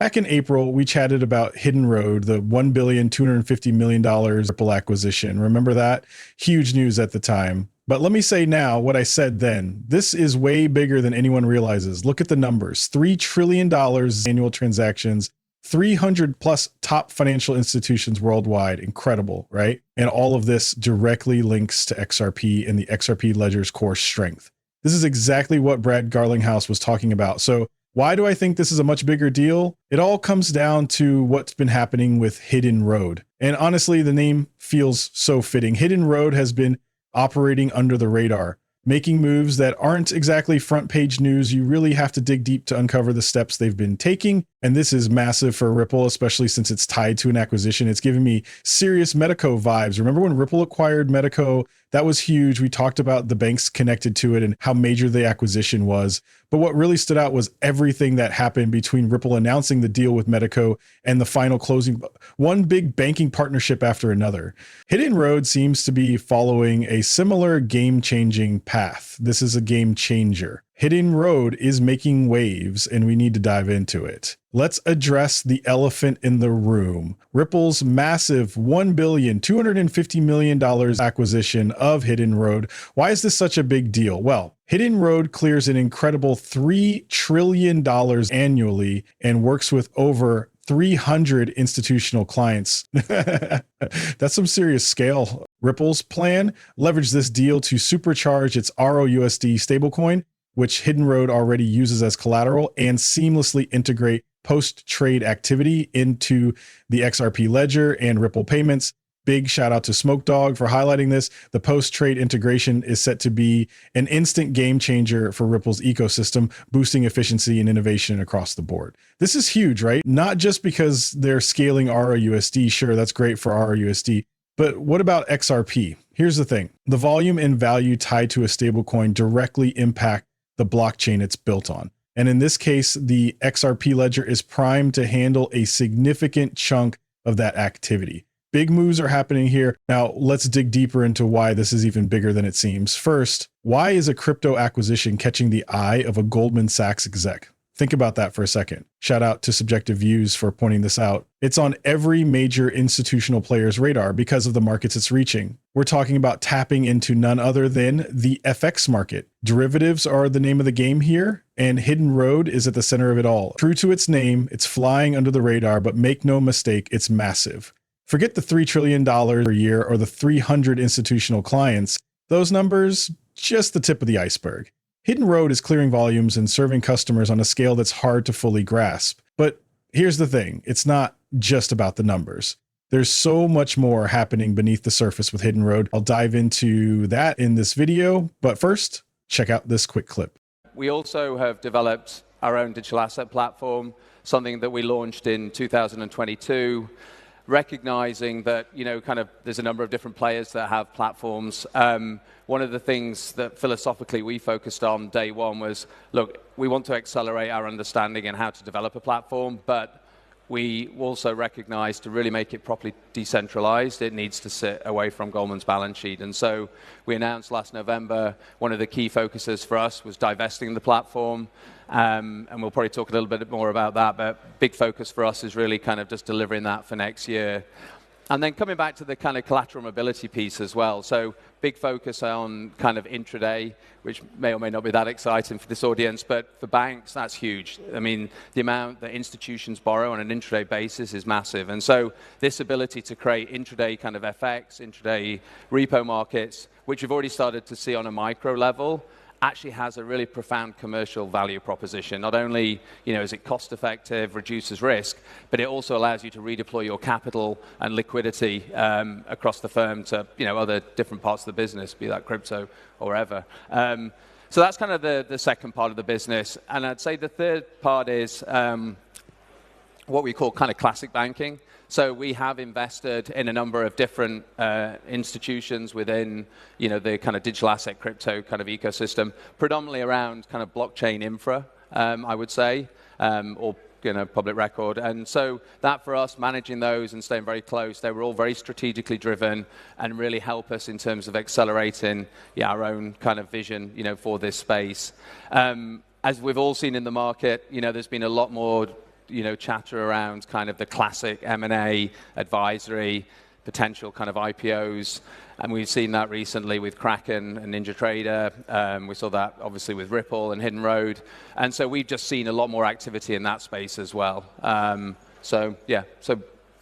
Back in April, we chatted about Hidden Road, the $1,250,000,000 Ripple acquisition. Remember that? Huge news at the time. But let me say now what I said then. This is way bigger than anyone realizes. Look at the numbers. $3 trillion annual transactions, 300 plus top financial institutions worldwide. Incredible, right? And all of this directly links to XRP and the XRP ledger's core strength. This is exactly what Brad Garlinghouse was talking about. So why do I think this is a much bigger deal? It all comes down to what's been happening with Hidden Road. And honestly, the name feels so fitting. Hidden Road has been operating under the radar, making moves that aren't exactly front page news. You really have to dig deep to uncover the steps they've been taking. And this is massive for Ripple, especially since it's tied to an acquisition. It's giving me serious Medico vibes. Remember when Ripple acquired Medico? That was huge. We talked about the banks connected to it and how major the acquisition was. But what really stood out was everything that happened between Ripple announcing the deal with Medico and the final closing. One big banking partnership after another. Hidden Road seems to be following a similar game-changing path. This is a game changer. Hidden Road is making waves, and we need to dive into it. Let's address the elephant in the room. Ripple's massive $1,250,000,000 acquisition of Hidden Road. Why is this such a big deal? Well, Hidden Road clears an incredible $3 trillion annually and works with over 300 institutional clients. That's some serious scale. Ripple's plan: leverage this deal to supercharge its ROUSD stablecoin, which Hidden Road already uses as collateral, and seamlessly integrate post-trade activity into the XRP ledger and Ripple payments. Big shout out to Smoke Dog for highlighting this. The post-trade integration is set to be an instant game changer for Ripple's ecosystem, boosting efficiency and innovation across the board. This is huge, right? Not just because they're scaling ROUSD. Sure, that's great for ROUSD. But what about XRP? Here's the thing. The volume and value tied to a stablecoin directly impact the blockchain it's built on. And in this case, the XRP ledger is primed to handle a significant chunk of that activity. Big moves are happening here. Now, let's dig deeper into why this is even bigger than it seems. First, why is a crypto acquisition catching the eye of a Goldman Sachs exec? Think about that for a second. Shout out to Subjective Views for pointing this out. It's on every major institutional player's radar because of the markets it's reaching. We're talking about tapping into none other than the FX market. Derivatives are the name of the game here, and Hidden Road is at the center of it all. True to its name, it's flying under the radar, but make no mistake, it's massive. Forget the $3 trillion per year or the 300 institutional clients. Those numbers, just the tip of the iceberg. Hidden Road is clearing volumes and serving customers on a scale that's hard to fully grasp. But here's the thing, it's not just about the numbers. There's so much more happening beneath the surface with Hidden Road. I'll dive into that in this video, but first, check out this quick clip. We also have developed our own digital asset platform, something that we launched in 2022. Recognizing that, there's a number of different players that have platforms. One of the things that philosophically we focused on day one was, look, we want to accelerate our understanding in how to develop a platform, but we also recognize to really make it properly decentralized, it needs to sit away from Goldman's balance sheet. And so we announced last November, one of the key focuses for us was divesting the platform. And we'll probably talk a little bit more about that, but big focus for us is really just delivering that for next year. And then coming back to the collateral mobility piece as well. So big focus on intraday, which may or may not be that exciting for this audience, but for banks, that's huge. I mean, the amount that institutions borrow on an intraday basis is massive. And so this ability to create intraday FX, intraday repo markets, which we've already started to see on a micro level, actually has a really profound commercial value proposition. Not only is it cost effective, reduces risk, but it also allows you to redeploy your capital and liquidity across the firm to other different parts of the business, be that crypto or wherever. So that's the second part of the business. And I'd say the third part is what we call classic banking. So we have invested in a number of different institutions within, the digital asset crypto ecosystem, predominantly around blockchain infra, I would say, or public record. And so that for us, managing those and staying very close, they were all very strategically driven and really help us in terms of accelerating our own vision, for this space. As we've all seen in the market, there's been a lot more chatter around kind of the classic M&A advisory, potential kind of IPOs. And we've seen that recently with Kraken and NinjaTrader. We saw that obviously with Ripple and Hidden Road. And so we've just seen a lot more activity in that space as well. So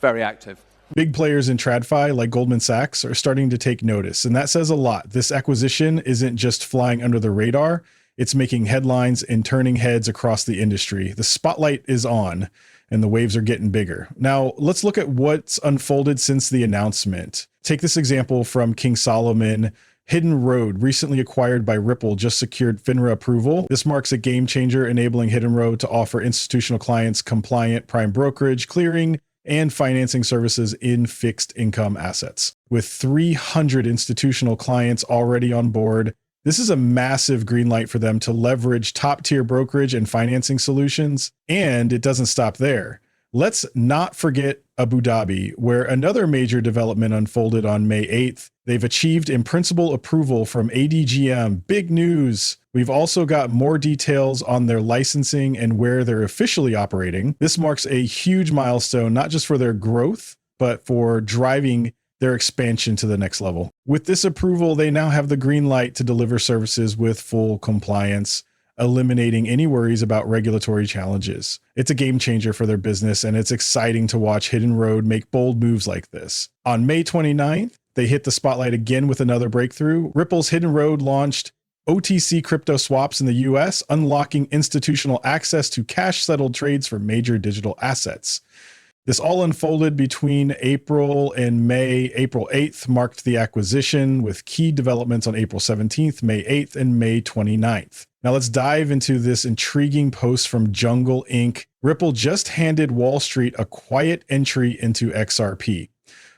very active. Big players in TradFi like Goldman Sachs are starting to take notice, and that says a lot. This acquisition isn't just flying under the radar, it's making headlines and turning heads across the industry. The spotlight is on, and the waves are getting bigger. Now, let's look at what's unfolded since the announcement. Take this example from King Solomon. Hidden Road, recently acquired by Ripple, just secured FINRA approval. This marks a game changer, enabling Hidden Road to offer institutional clients compliant prime brokerage, clearing, and financing services in fixed income assets. With 300 institutional clients already on board, this is a massive green light for them to leverage top-tier brokerage and financing solutions, and it doesn't stop there. Let's not forget Abu Dhabi, where another major development unfolded on May 8th. They've achieved in-principle approval from ADGM. Big news! We've also got more details on their licensing and where they're officially operating. This marks a huge milestone, not just for their growth, but for driving their expansion to the next level. With this approval, they now have the green light to deliver services with full compliance, eliminating any worries about regulatory challenges. It's a game changer for their business, and it's exciting to watch Hidden Road make bold moves like this. On May 29th, they hit the spotlight again with another breakthrough. Ripple's Hidden Road launched OTC crypto swaps in the US, unlocking institutional access to cash-settled trades for major digital assets. This all unfolded between April and May. April 8th marked the acquisition, with key developments on April 17th, May 8th, and May 29th. Now let's dive into this intriguing post from Jungle Inc. Ripple just handed Wall Street a quiet entry into XRP.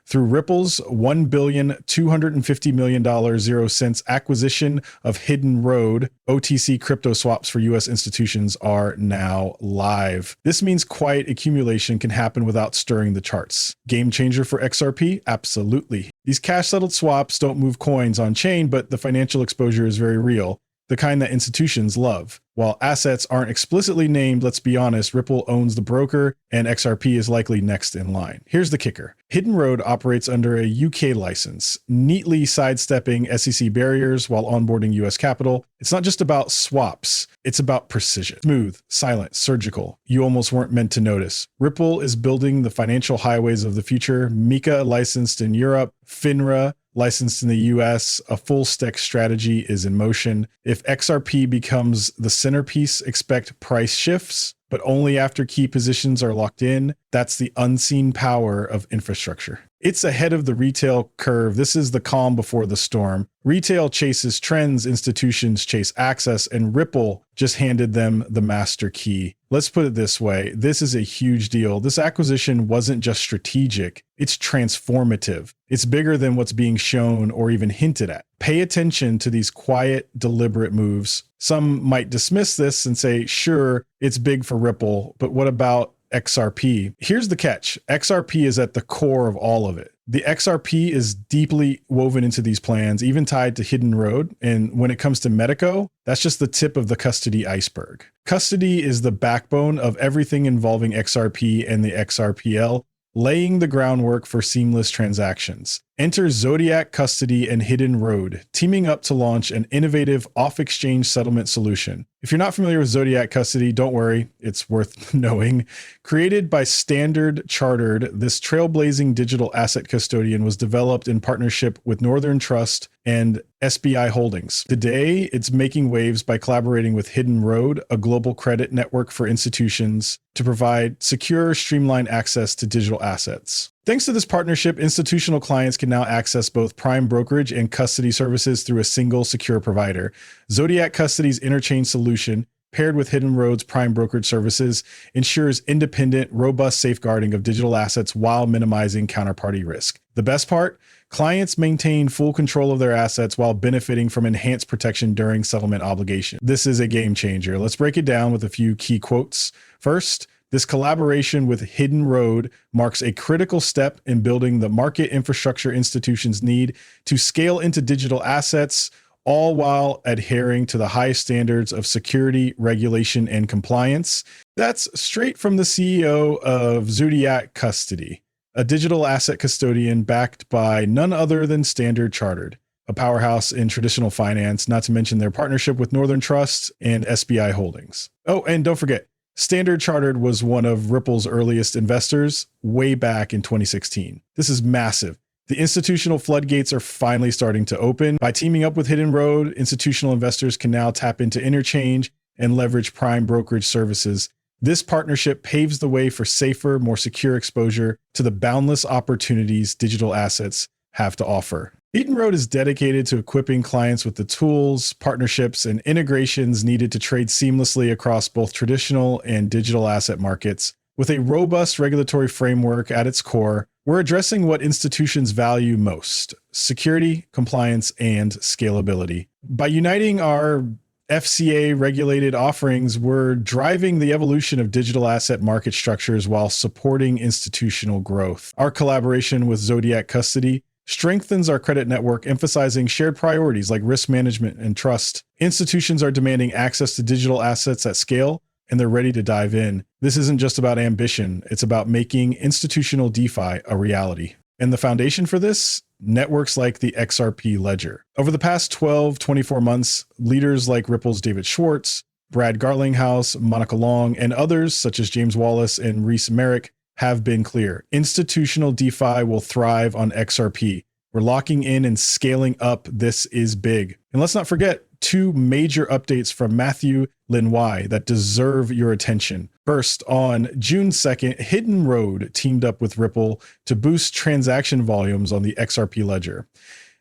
Through Ripple's $1,250 million 0 cents acquisition of Hidden Road, OTC crypto swaps for US institutions are now live. This means quiet accumulation can happen without stirring the charts. Game changer for XRP? Absolutely. These cash-settled swaps don't move coins on chain, but the financial exposure is very real, the kind that institutions love. While assets aren't explicitly named, let's be honest, Ripple owns the broker, and XRP is likely next in line. Here's the kicker. Hidden Road operates under a UK license, neatly sidestepping SEC barriers while onboarding US capital. It's not just about swaps, it's about precision. Smooth, silent, surgical. You almost weren't meant to notice. Ripple is building the financial highways of the future. MiCA licensed in Europe, FINRA licensed in the US, a full stack strategy is in motion. If XRP becomes the centerpiece, expect price shifts, but only after key positions are locked in. That's the unseen power of infrastructure. It's ahead of the retail curve. This is the calm before the storm. Retail chases trends, institutions chase access, and Ripple just handed them the master key. Let's put it this way. This is a huge deal. This acquisition wasn't just strategic, it's transformative. It's bigger than what's being shown or even hinted at. Pay attention to these quiet, deliberate moves. Some might dismiss this and say, sure, it's big for Ripple, but what about XRP? Here's the catch. XRP is at the core of all of it. The XRP is deeply woven into these plans, even tied to Hidden Road. And when it comes to Medico, that's just the tip of the custody iceberg. Custody is the backbone of everything involving XRP and the XRPL, laying the groundwork for seamless transactions. Enter Zodiac Custody and Hidden Road, teaming up to launch an innovative off-exchange settlement solution. If you're not familiar with Zodiac Custody, don't worry, it's worth knowing. Created by Standard Chartered, this trailblazing digital asset custodian was developed in partnership with Northern Trust and SBI Holdings. Today, it's making waves by collaborating with Hidden Road, a global credit network for institutions, to provide secure, streamlined access to digital assets. Thanks to this partnership, institutional clients can now access both prime brokerage and custody services through a single secure provider. Zodiac Custody's interchain solution, paired with Hidden Road's prime brokerage services, ensures independent, robust safeguarding of digital assets while minimizing counterparty risk. The best part? Clients maintain full control of their assets while benefiting from enhanced protection during settlement obligation. This is a game changer. Let's break it down with a few key quotes. First, this collaboration with Hidden Road marks a critical step in building the market infrastructure institutions need to scale into digital assets, all while adhering to the highest standards of security, regulation, and compliance. That's straight from the CEO of Zodiac Custody, a digital asset custodian backed by none other than Standard Chartered, a powerhouse in traditional finance, not to mention their partnership with Northern Trust and SBI Holdings. Oh, and don't forget, Standard Chartered was one of Ripple's earliest investors way back in 2016. This is massive. The institutional floodgates are finally starting to open. By teaming up with Hidden Road, institutional investors can now tap into interchange and leverage prime brokerage services. This partnership paves the way for safer, more secure exposure to the boundless opportunities digital assets have to offer. Hidden Road is dedicated to equipping clients with the tools, partnerships, and integrations needed to trade seamlessly across both traditional and digital asset markets. With a robust regulatory framework at its core, we're addressing what institutions value most: security, compliance, and scalability. By uniting our FCA-regulated offerings, we're driving the evolution of digital asset market structures while supporting institutional growth. Our collaboration with Zodiac Custody strengthens our credit network, emphasizing shared priorities like risk management and trust. Institutions are demanding access to digital assets at scale, and they're ready to dive in. This isn't just about ambition, it's about making institutional DeFi a reality. And the foundation for this? Networks like the XRP ledger. Over the past 24 months, leaders like Ripple's David Schwartz, Brad Garlinghouse, Monica Long, and others such as James Wallace and Reese Merrick have been clear. Institutional DeFi will thrive on XRP. We're locking in and scaling up. This is big. And let's not forget two major updates from Matthew Lin Wai that deserve your attention. First, on June 2nd, Hidden Road teamed up with Ripple to boost transaction volumes on the XRP ledger.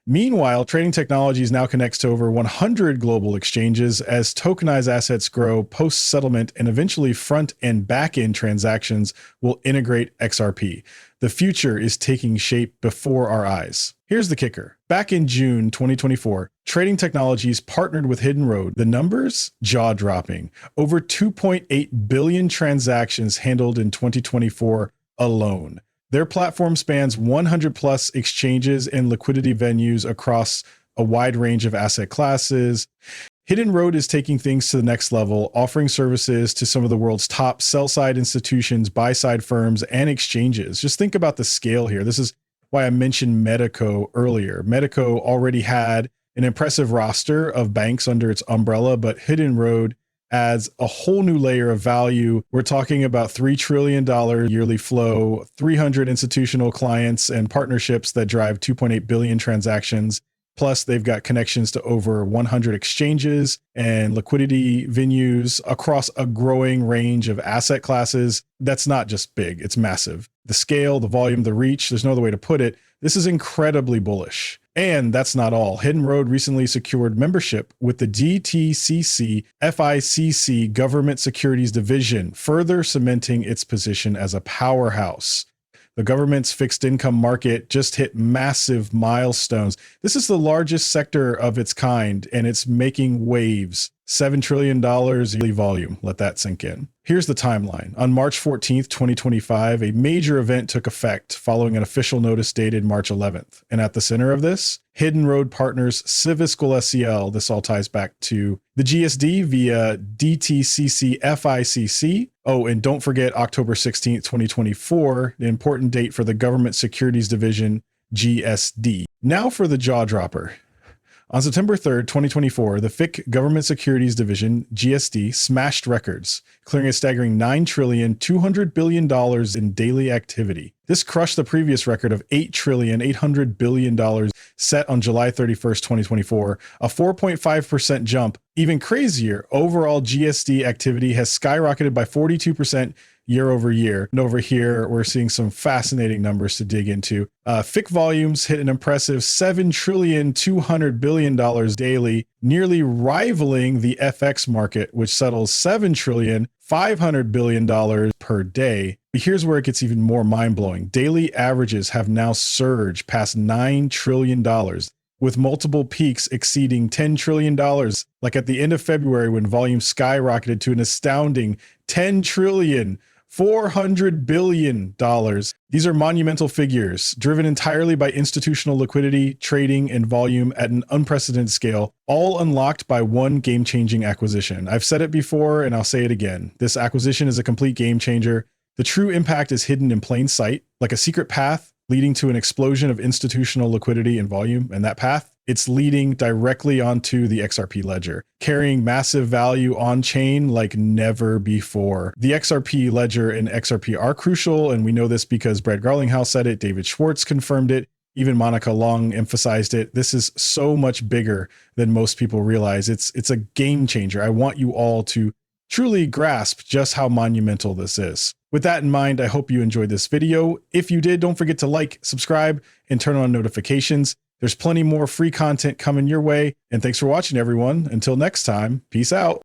Meanwhile, Trading Technologies now connects to over 100 global exchanges as tokenized assets grow post-settlement, and eventually front and back-end transactions will integrate XRP. The future is taking shape before our eyes. Here's the kicker. Back in June 2024, Trading Technologies partnered with Hidden Road. The numbers? Jaw-dropping. Over 2.8 billion transactions handled in 2024 alone. Their platform spans 100 plus exchanges and liquidity venues across a wide range of asset classes. Hidden Road is taking things to the next level, offering services to some of the world's top sell-side institutions, buy-side firms, and exchanges. Just think about the scale here. This is why I mentioned Medico earlier. Medico already had an impressive roster of banks under its umbrella, but Hidden Road adds a whole new layer of value. We're talking about $3 trillion yearly flow, 300 institutional clients and partnerships that drive 2.8 billion transactions. Plus, they've got connections to over 100 exchanges and liquidity venues across a growing range of asset classes. That's not just big, it's massive. The scale, the volume, the reach, there's no other way to put it. This is incredibly bullish. And that's not all. Hidden Road recently secured membership with the DTCC FICC Government Securities Division, further cementing its position as a powerhouse. The government's fixed income market just hit massive milestones. This is the largest sector of its kind, and it's making waves. $7 trillion yearly volume. Let that sink in. Here's the timeline. On March 14th, 2025, a major event took effect following an official notice dated March 11th. And at the center of this, Hidden Road partners Civiscal SEL. This all ties back to the GSD via DTCC FICC. Oh, and don't forget October 16th, 2024, the important date for the Government Securities Division, GSD. Now for the jaw dropper. On September 3rd, 2024, the FIC Government Securities Division, GSD, smashed records, clearing a staggering $9.2 trillion in daily activity. This crushed the previous record of $8.8 trillion set on July 31st, 2024, a 4.5% jump. Even crazier, overall GSD activity has skyrocketed by 42% year over year. And over here, we're seeing some fascinating numbers to dig into. FIC volumes hit an impressive $7.2 trillion daily, nearly rivaling the FX market, which settles $7.5 trillion per day. But here's where it gets even more mind-blowing. Daily averages have now surged past $9 trillion, with multiple peaks exceeding $10 trillion, like at the end of February when volume skyrocketed to an astounding 10 trillion. $400 billion. These are monumental figures, driven entirely by institutional liquidity, trading, and volume at an unprecedented scale, all unlocked by one game-changing acquisition. I've said it before, and I'll say it again. This acquisition is a complete game changer. The true impact is hidden in plain sight, like a secret path leading to an explosion of institutional liquidity and volume. And that path, it's leading directly onto the XRP ledger, carrying massive value on chain like never before. The XRP ledger and XRP are crucial, and we know this because Brad Garlinghouse said it, David Schwartz confirmed it, even Monica Long emphasized it. This is so much bigger than most people realize. It's a game changer. I want you all to truly grasp just how monumental this is. With that in mind, I hope you enjoyed this video. If you did, don't forget to like, subscribe, and turn on notifications. There's plenty more free content coming your way. And thanks for watching, everyone. Until next time, peace out.